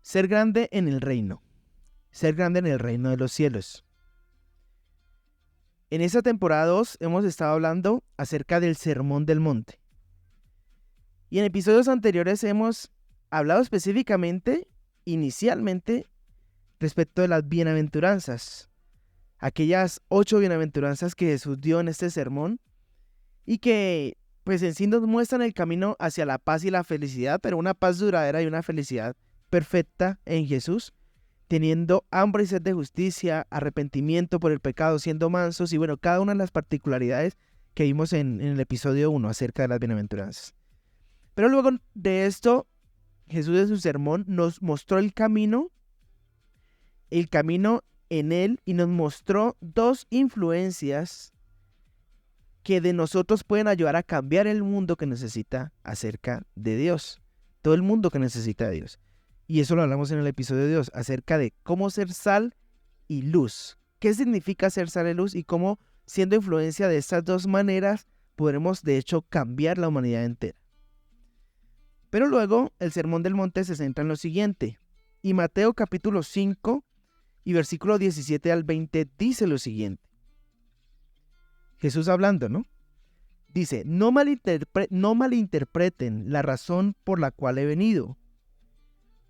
Ser grande en el reino. Ser grande en el reino de los cielos. En esta temporada 2 hemos estado hablando acerca del Sermón del Monte. Y en episodios anteriores hemos hablado específicamente, inicialmente, respecto de las bienaventuranzas. Aquellas 8 bienaventuranzas que Jesús dio en este sermón y que pues en sí nos muestran el camino hacia la paz y la felicidad, pero una paz duradera y una felicidad perfecta en Jesús, teniendo hambre y sed de justicia, arrepentimiento por el pecado, siendo mansos y bueno, cada una de las particularidades que vimos en el episodio 1 acerca de las bienaventuranzas. Pero luego de esto, Jesús en su sermón nos mostró el camino en él y nos mostró 2 influencias que de nosotros pueden ayudar a cambiar el mundo que necesita acerca de Dios. Todo el mundo que necesita de Dios. Y eso lo hablamos en el episodio de 2, acerca de cómo ser sal y luz. ¿Qué significa ser sal y luz? Y cómo, siendo influencia de estas 2 maneras, podremos de hecho cambiar la humanidad entera. Pero luego, el Sermón del Monte se centra en lo siguiente. Y Mateo capítulo 5 y versículo 17 al 20 dice lo siguiente. Jesús hablando, ¿no? Dice, no malinterpreten la razón por la cual he venido.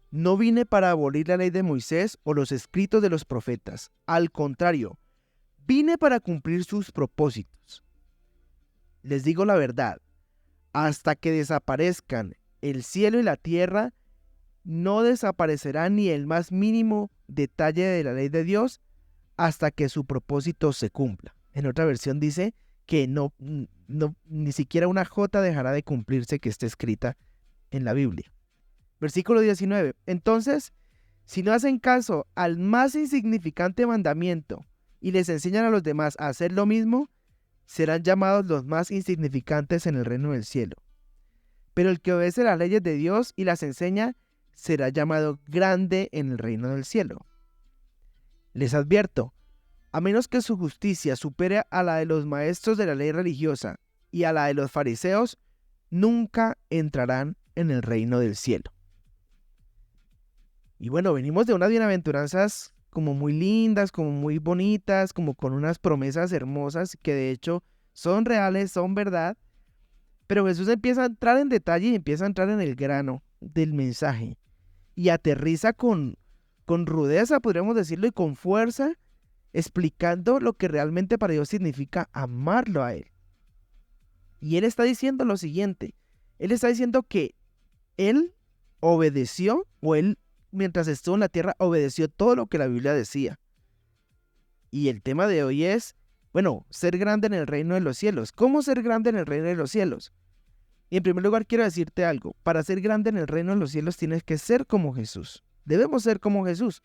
No vine para abolir la ley de Moisés o los escritos de los profetas. Al contrario, vine para cumplir sus propósitos. Les digo la verdad, hasta que desaparezcan el cielo y la tierra, no desaparecerá ni el más mínimo detalle de la ley de Dios hasta que su propósito se cumpla. En otra versión dice que ni siquiera una jota dejará de cumplirse que esté escrita en la Biblia. Versículo 19. Entonces, si no hacen caso al más insignificante mandamiento y les enseñan a los demás a hacer lo mismo, serán llamados los más insignificantes en el reino del cielo. Pero el que obedece las leyes de Dios y las enseña, será llamado grande en el reino del cielo. Les advierto, a menos que su justicia supere a la de los maestros de la ley religiosa y a la de los fariseos, nunca entrarán en el reino del cielo. Y bueno, venimos de unas bienaventuranzas como muy lindas, como muy bonitas, como con unas promesas hermosas que de hecho son reales, son verdad. Pero Jesús empieza a entrar en detalle y empieza a entrar en el grano del mensaje. Y aterriza con rudeza, podríamos decirlo, y con fuerza, explicando lo que realmente para Dios significa amarlo a Él. Y Él está diciendo lo siguiente. Él está diciendo que Él obedeció, o Él, mientras estuvo en la tierra, obedeció todo lo que la Biblia decía. Y el tema de hoy es, bueno, ser grande en el reino de los cielos. ¿Cómo ser grande en el reino de los cielos? Y en primer lugar quiero decirte algo. Para ser grande en el reino de los cielos tienes que ser como Jesús. Debemos ser como Jesús.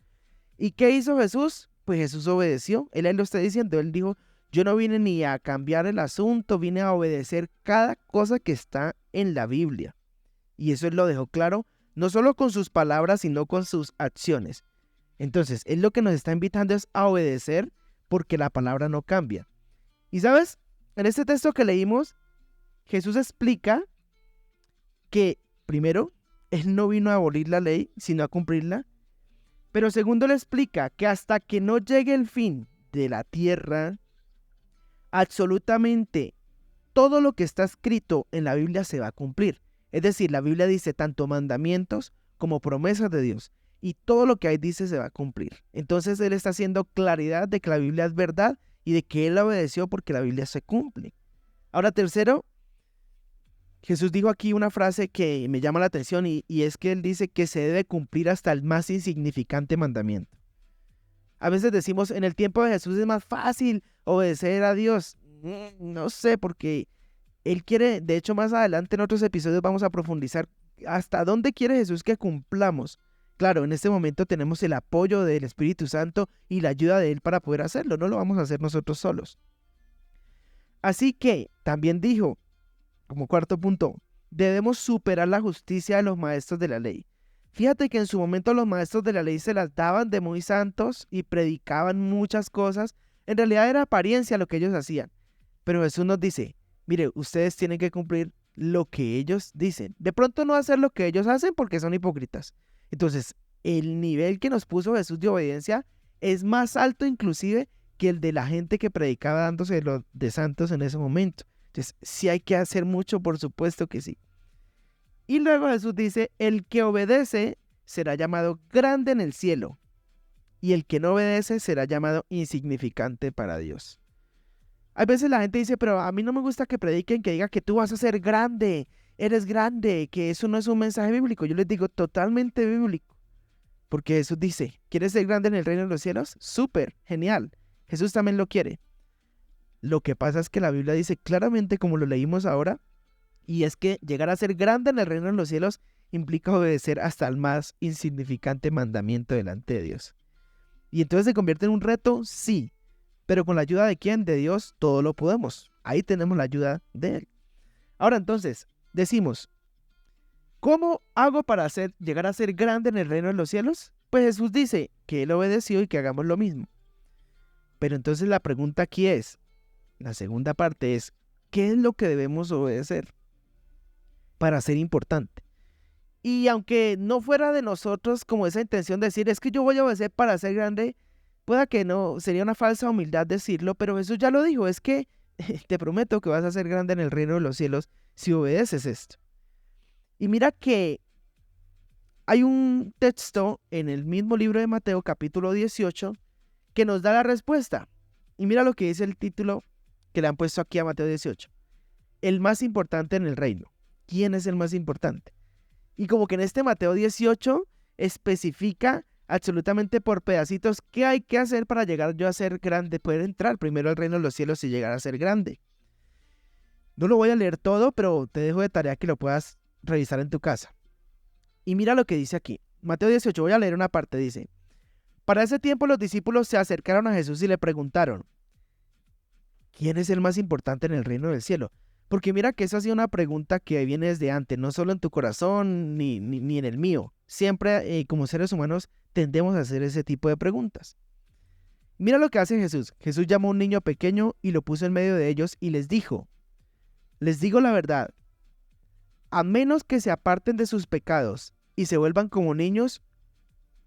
¿Y qué hizo Jesús? Pues Jesús obedeció. Él lo está diciendo. Él dijo, yo no vine ni a cambiar el asunto, vine a obedecer cada cosa que está en la Biblia. Y eso Él lo dejó claro, no solo con sus palabras, sino con sus acciones. Entonces, Él lo que nos está invitando es a obedecer porque la palabra no cambia. Y ¿sabes? En este texto que leímos, Jesús explica que, primero, Él no vino a abolir la ley, sino a cumplirla. Pero segundo, le explica que hasta que no llegue el fin de la tierra, absolutamente todo lo que está escrito en la Biblia se va a cumplir. Es decir, la Biblia dice tanto mandamientos como promesas de Dios. Y todo lo que ahí dice se va a cumplir. Entonces Él está haciendo claridad de que la Biblia es verdad y de que Él la obedeció porque la Biblia se cumple. Ahora, tercero, Jesús dijo aquí una frase que me llama la atención y es que Él dice que se debe cumplir hasta el más insignificante mandamiento. A veces decimos, en el tiempo de Jesús es más fácil obedecer a Dios. No sé, porque Él quiere, de hecho más adelante en otros episodios vamos a profundizar hasta dónde quiere Jesús que cumplamos. Claro, en este momento tenemos el apoyo del Espíritu Santo y la ayuda de Él para poder hacerlo, no lo vamos a hacer nosotros solos. Así que también dijo, como cuarto punto, debemos superar la justicia de los maestros de la ley. Fíjate que en su momento los maestros de la ley se las daban de muy santos y predicaban muchas cosas. En realidad era apariencia lo que ellos hacían. Pero Jesús nos dice, mire, ustedes tienen que cumplir lo que ellos dicen. De pronto no hacer lo que ellos hacen porque son hipócritas. Entonces, el nivel que nos puso Jesús de obediencia es más alto inclusive que el de la gente que predicaba dándose de santos en ese momento. Entonces, sí hay que hacer mucho, por supuesto que sí. Y luego Jesús dice, el que obedece será llamado grande en el cielo, y el que no obedece será llamado insignificante para Dios. Hay veces la gente dice, pero a mí no me gusta que prediquen, que diga que tú vas a ser grande, eres grande, que eso no es un mensaje bíblico. Yo les digo, totalmente bíblico. Porque Jesús dice, ¿quieres ser grande en el reino de los cielos? Súper, genial. Jesús también lo quiere. Lo que pasa es que la Biblia dice claramente, como lo leímos ahora, y es que llegar a ser grande en el reino de los cielos implica obedecer hasta el más insignificante mandamiento delante de Dios. ¿Y entonces se convierte en un reto? Sí. Pero con la ayuda de ¿quién? De Dios, todo lo podemos. Ahí tenemos la ayuda de Él. Ahora entonces, decimos, ¿cómo hago para llegar a ser grande en el reino de los cielos? Pues Jesús dice que Él obedeció y que hagamos lo mismo. Pero entonces la pregunta aquí es, la segunda parte es, ¿qué es lo que debemos obedecer para ser importante? Y aunque no fuera de nosotros como esa intención de decir, es que yo voy a obedecer para ser grande, pueda que no, sería una falsa humildad decirlo, pero Jesús ya lo dijo, es que te prometo que vas a ser grande en el reino de los cielos si obedeces esto. Y mira que hay un texto en el mismo libro de Mateo, capítulo 18, que nos da la respuesta. Y mira lo que dice el título que le han puesto aquí a Mateo 18. El más importante en el reino. ¿Quién es el más importante? Y como que en este Mateo 18 especifica absolutamente por pedacitos qué hay que hacer para llegar yo a ser grande, poder entrar primero al reino de los cielos y llegar a ser grande. No lo voy a leer todo, pero te dejo de tarea que lo puedas revisar en tu casa. Y mira lo que dice aquí. Mateo 18, voy a leer una parte, dice. Para ese tiempo los discípulos se acercaron a Jesús y le preguntaron, ¿quién es el más importante en el reino del cielo? Porque mira que esa ha sido una pregunta que viene desde antes, no solo en tu corazón ni en el mío. Siempre como seres humanos tendemos a hacer ese tipo de preguntas. Mira lo que hace Jesús. Jesús llamó a un niño pequeño y lo puso en medio de ellos y les dijo, les digo la verdad, a menos que se aparten de sus pecados y se vuelvan como niños,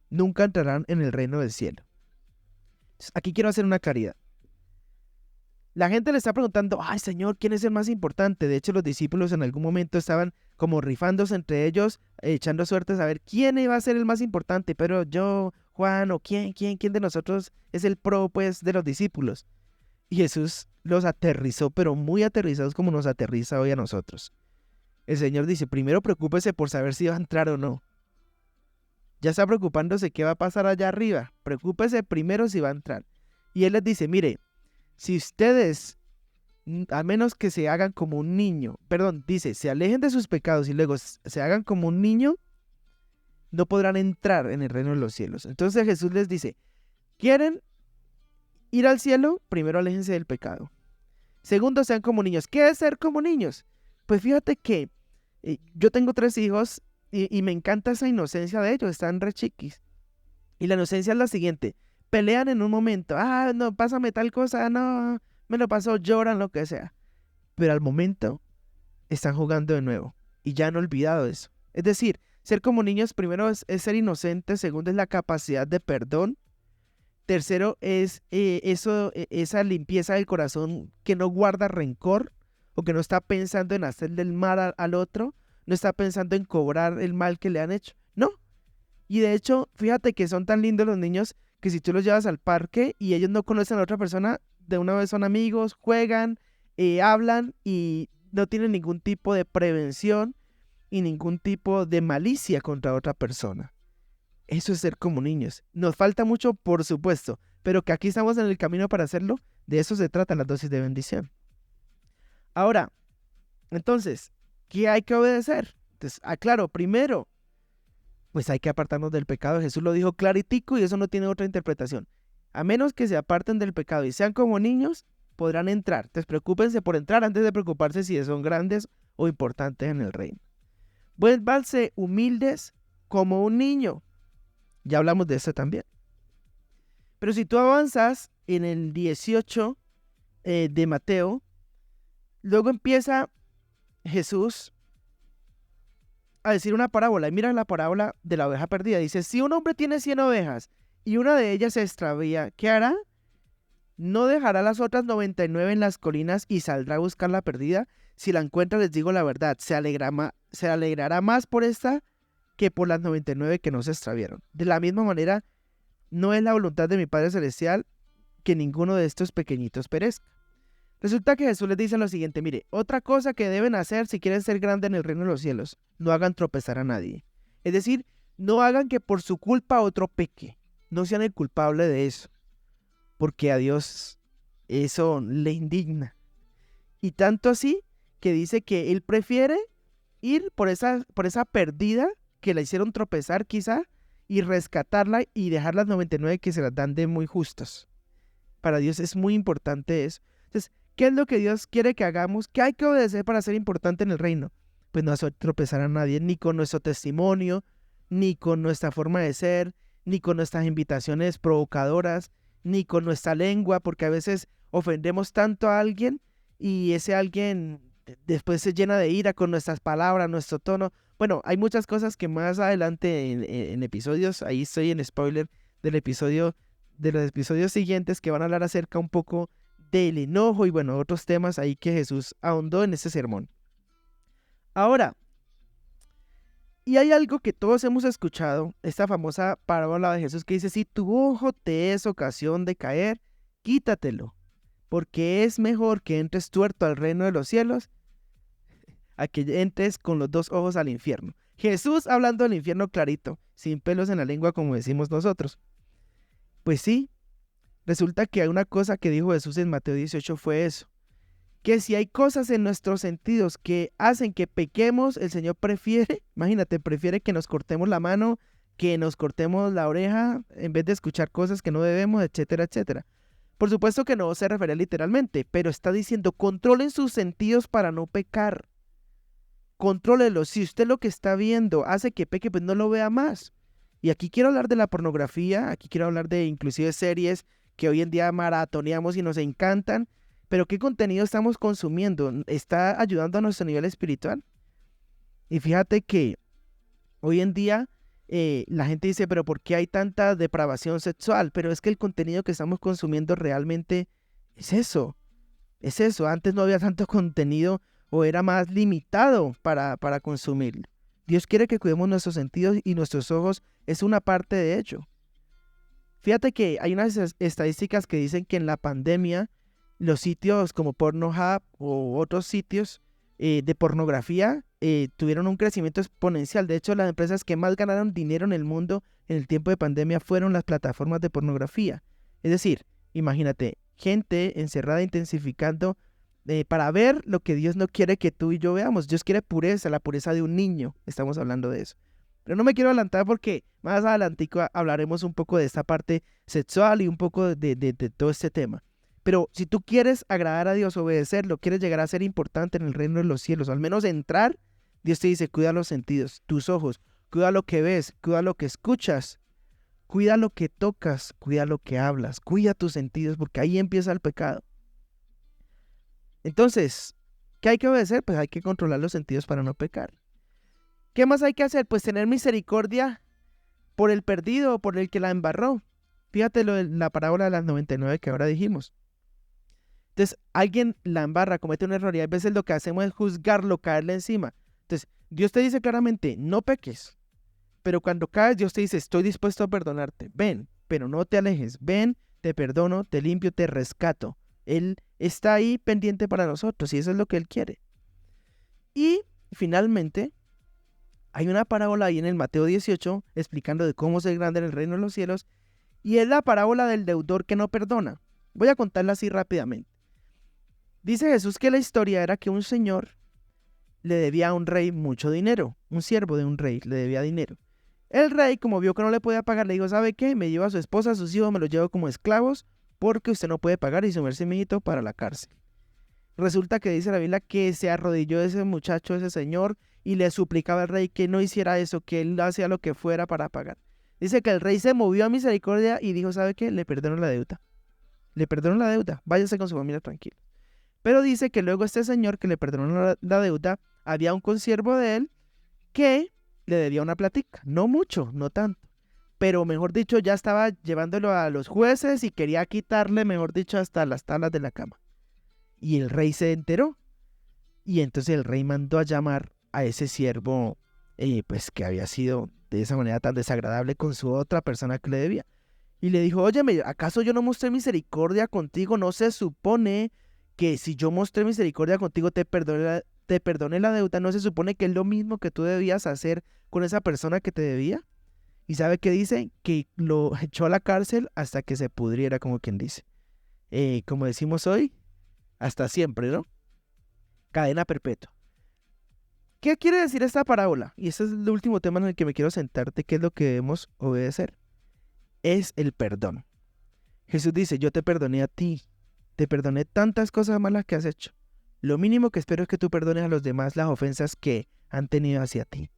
nunca entrarán en el reino del cielo. Aquí quiero hacer una claridad. La gente le está preguntando, ay Señor, ¿quién es el más importante? De hecho, los discípulos en algún momento estaban como rifándose entre ellos, echando suertes a ver quién iba a ser el más importante, pero yo, Juan, o quién de nosotros es el pro, pues, de los discípulos. Y Jesús los aterrizó, pero muy aterrizados como nos aterriza hoy a nosotros. El Señor dice, primero preocúpese por saber si va a entrar o no. Ya está preocupándose qué va a pasar allá arriba. Preocúpese primero si va a entrar. Y Él les dice, mire, si ustedes, a menos que se hagan como un niño, dice, se alejen de sus pecados y luego se hagan como un niño, no podrán entrar en el reino de los cielos. Entonces Jesús les dice, ¿quieren ir al cielo? Primero aléjense del pecado. Segundo, sean como niños. ¿Qué es ser como niños? Pues fíjate que yo tengo 3 hijos y me encanta esa inocencia de ellos, están re chiquis. Y la inocencia es la siguiente. Pelean en un momento, no, pásame tal cosa, no, me lo pasó, lloran, lo que sea. Pero al momento están jugando de nuevo y ya han olvidado eso. Es decir, ser como niños primero es ser inocente, segundo es la capacidad de perdón, tercero es esa limpieza del corazón que no guarda rencor o que no está pensando en hacerle el mal al otro, no está pensando en cobrar el mal que le han hecho, no. Y de hecho, fíjate que son tan lindos los niños que si tú los llevas al parque y ellos no conocen a la otra persona, de una vez son amigos, juegan, hablan y no tienen ningún tipo de prevención y ningún tipo de malicia contra otra persona. Eso es ser como niños. Nos falta mucho, por supuesto, pero que aquí estamos en el camino para hacerlo, de eso se trata la dosis de bendición. Ahora, entonces, ¿qué hay que obedecer? Entonces, claro, primero, pues hay que apartarnos del pecado. Jesús lo dijo claritico y eso no tiene otra interpretación. A menos que se aparten del pecado y sean como niños, podrán entrar. Entonces preocúpense por entrar antes de preocuparse si son grandes o importantes en el reino. Vuélvanse humildes como un niño. Ya hablamos de eso también. Pero si tú avanzas en el 18 de Mateo, luego empieza Jesús a decir una parábola. Y mira la parábola de la oveja perdida. Dice, si un hombre tiene 100 ovejas y una de ellas se extravía, ¿qué hará? ¿No dejará las otras 99 en las colinas y saldrá a buscar la perdida? Si la encuentra, les digo la verdad, se alegrará más por esta que por las 99 que no se extravieron. De la misma manera, no es la voluntad de mi Padre Celestial que ninguno de estos pequeñitos perezca. Resulta que Jesús les dice lo siguiente, mire, otra cosa que deben hacer si quieren ser grandes en el reino de los cielos, no hagan tropezar a nadie. Es decir, no hagan que por su culpa otro peque, no sean el culpable de eso, porque a Dios eso le indigna. Y tanto así que dice que Él prefiere ir por esa perdida que la hicieron tropezar quizá y rescatarla y dejar las 99 que se las dan de muy justos. Para Dios es muy importante eso. Entonces, ¿qué es lo que Dios quiere que hagamos? ¿Qué hay que obedecer para ser importante en el reino? Pues no hacer tropezar a nadie, ni con nuestro testimonio, ni con nuestra forma de ser, ni con nuestras invitaciones provocadoras, ni con nuestra lengua, porque a veces ofendemos tanto a alguien y ese alguien después se llena de ira con nuestras palabras, nuestro tono. Bueno, hay muchas cosas que más adelante en episodios, ahí estoy en spoiler del episodio, de los episodios siguientes que van a hablar acerca un poco del enojo y bueno, otros temas ahí que Jesús ahondó en este sermón. Ahora, y hay algo que todos hemos escuchado, esta famosa parábola de Jesús que dice, si tu ojo te es ocasión de caer, quítatelo, porque es mejor que entres tuerto al reino de los cielos a que entres con los 2 ojos al infierno. Jesús hablando del infierno clarito, sin pelos en la lengua como decimos nosotros. Pues sí, resulta que hay una cosa que dijo Jesús en Mateo 18 fue eso, que si hay cosas en nuestros sentidos que hacen que pequemos, el Señor prefiere, imagínate, prefiere que nos cortemos la mano, que nos cortemos la oreja, en vez de escuchar cosas que no debemos, etcétera, etcétera. Por supuesto que no se refiere literalmente, pero está diciendo, controlen sus sentidos para no pecar. Contrólelo. Si usted lo que está viendo hace que peque, pues no lo vea más. Y aquí quiero hablar de la pornografía, aquí quiero hablar de inclusive series que hoy en día maratoneamos y nos encantan, pero ¿qué contenido estamos consumiendo? ¿Está ayudando a nuestro nivel espiritual? Y fíjate que hoy en día la gente dice, pero ¿por qué hay tanta depravación sexual? Pero es que el contenido que estamos consumiendo realmente es eso. Es eso. Antes no había tanto contenido o era más limitado para consumirlo. Dios quiere que cuidemos nuestros sentidos y nuestros ojos es una parte de ello. Fíjate que hay unas estadísticas que dicen que en la pandemia los sitios como Pornhub o otros sitios de pornografía tuvieron un crecimiento exponencial. De hecho, las empresas que más ganaron dinero en el mundo en el tiempo de pandemia fueron las plataformas de pornografía. Es decir, imagínate, gente encerrada intensificando para ver lo que Dios no quiere que tú y yo veamos. Dios quiere pureza, la pureza de un niño. Estamos hablando de eso. Pero no me quiero adelantar porque más adelantico hablaremos un poco de esta parte sexual y un poco de todo este tema. Pero si tú quieres agradar a Dios, obedecerlo, quieres llegar a ser importante en el reino de los cielos, o al menos entrar, Dios te dice, cuida los sentidos, tus ojos, cuida lo que ves, cuida lo que escuchas, cuida lo que tocas, cuida lo que hablas, cuida tus sentidos, porque ahí empieza el pecado. Entonces, ¿qué hay que obedecer? Pues hay que controlar los sentidos para no pecar. ¿Qué más hay que hacer? Pues tener misericordia por el perdido o por el que la embarró. Fíjate la parábola de las 99 que ahora dijimos. Entonces, alguien la embarra, comete un error y a veces lo que hacemos es juzgarlo, caerle encima. Entonces, Dios te dice claramente, no peques. Pero cuando caes, Dios te dice, estoy dispuesto a perdonarte. Ven, pero no te alejes. Ven, te perdono, te limpio, te rescato. Él está ahí pendiente para nosotros y eso es lo que Él quiere. Y finalmente, hay una parábola ahí en el Mateo 18 explicando de cómo ser grande en el reino de los cielos y es la parábola del deudor que no perdona. Voy a contarla así rápidamente. Dice Jesús que la historia era que un señor le debía a un rey mucho dinero, un siervo de un rey le debía dinero. El rey, como vio que no le podía pagar, le dijo, ¿sabe qué? Me llevo a su esposa, a sus hijos, me los llevo como esclavos porque usted no puede pagar y sumerse mi hijito para la cárcel. Resulta que dice la Biblia que se arrodilló ese muchacho, ese señor, y le suplicaba al rey que no hiciera eso, que él hacía lo que fuera para pagar. Dice que el rey se movió a misericordia y dijo, ¿sabe qué? Le perdono la deuda. Le perdono la deuda, váyase con su familia tranquilo. Pero dice que luego este señor que le perdonó la deuda, había un consiervo de él que le debía una platica, no mucho, no tanto, pero mejor dicho, ya estaba llevándolo a los jueces y quería quitarle, mejor dicho, hasta las tablas de la cama. Y el rey se enteró, y entonces el rey mandó a llamar a ese siervo, pues que había sido de esa manera tan desagradable con su otra persona que le debía. Y le dijo, óyeme, ¿acaso yo no mostré misericordia contigo? ¿No se supone que si yo mostré misericordia contigo te perdone la deuda? ¿No se supone que es lo mismo que tú debías hacer con esa persona que te debía? ¿Y sabe qué dice? Que lo echó a la cárcel hasta que se pudriera, como quien dice. Como decimos hoy, hasta siempre, ¿no? Cadena perpetua. ¿Qué quiere decir esta parábola? Y ese es el último tema en el que me quiero sentarte, ¿qué es lo que debemos obedecer? Es el perdón. Jesús dice, yo te perdoné a ti, te perdoné tantas cosas malas que has hecho. Lo mínimo que espero es que tú perdones a los demás las ofensas que han tenido hacia ti.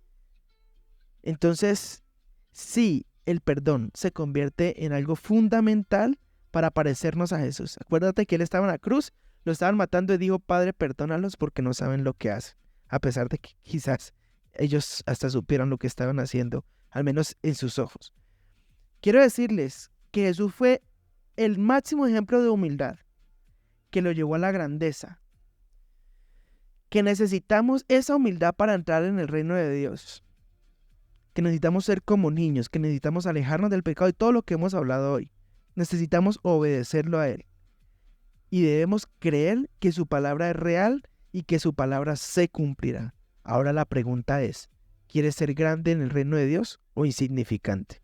Entonces, sí, el perdón se convierte en algo fundamental para parecernos a Jesús. Acuérdate que Él estaba en la cruz, lo estaban matando y dijo, Padre, perdónalos porque no saben lo que hacen. A pesar de que quizás ellos hasta supieron lo que estaban haciendo, al menos en sus ojos. Quiero decirles que Jesús fue el máximo ejemplo de humildad que lo llevó a la grandeza. Que necesitamos esa humildad para entrar en el reino de Dios. Que necesitamos ser como niños, que necesitamos alejarnos del pecado y todo lo que hemos hablado hoy. Necesitamos obedecerlo a Él. Y debemos creer que su palabra es real y que su palabra se cumplirá. Ahora la pregunta es, ¿quieres ser grande en el reino de Dios o insignificante?